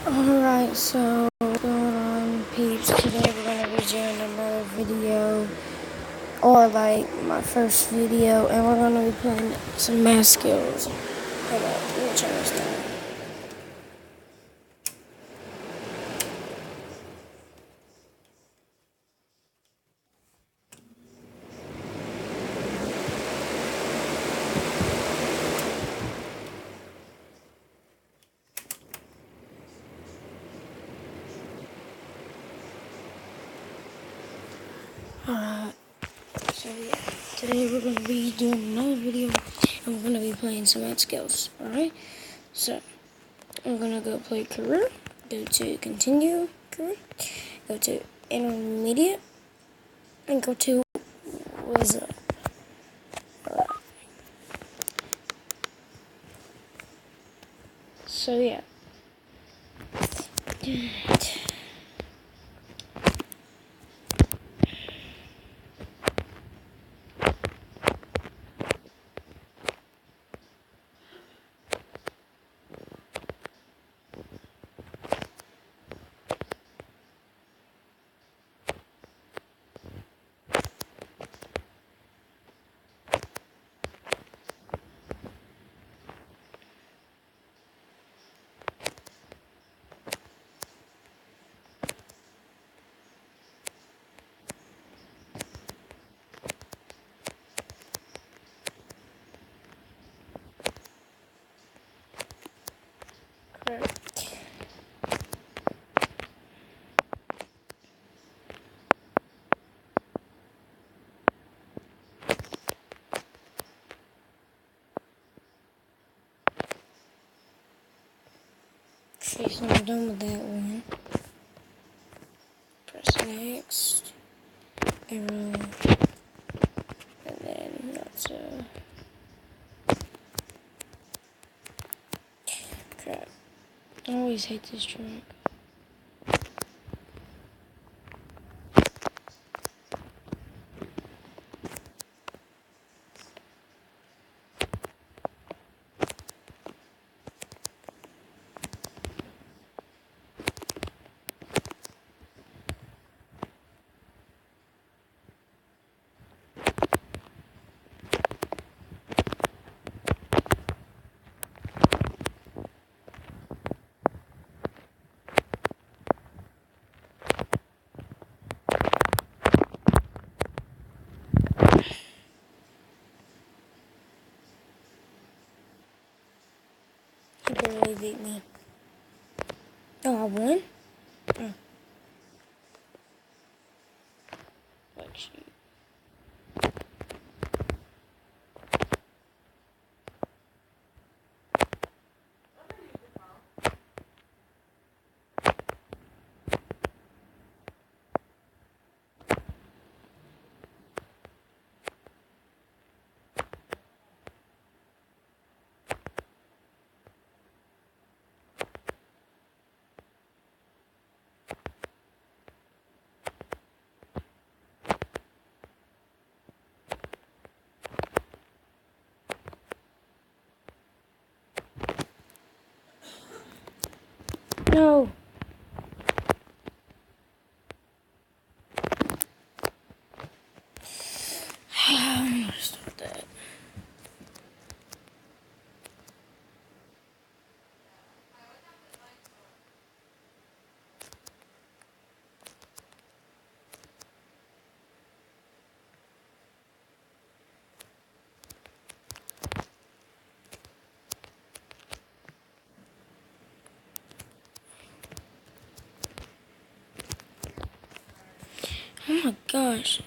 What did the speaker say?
Alright, so what's going on, peeps? Today we're going to be doing another video, or like my first video, and we're going to be playing some math skills. Hold up, let me turn this down. Alright, so yeah, today we're going to be doing another video, and we're going to be playing some math skills. Alright, so I'm going to go play career, go to continue career, go to intermediate, and go to wizard. Alright, so yeah. Okay, so I'm done with that one. Press next, arrow, and then that's crap. I always hate this track. He barely beat me. Oh, I won? Oh. Like, shoot. No. I'm gonna start that. Oh my gosh.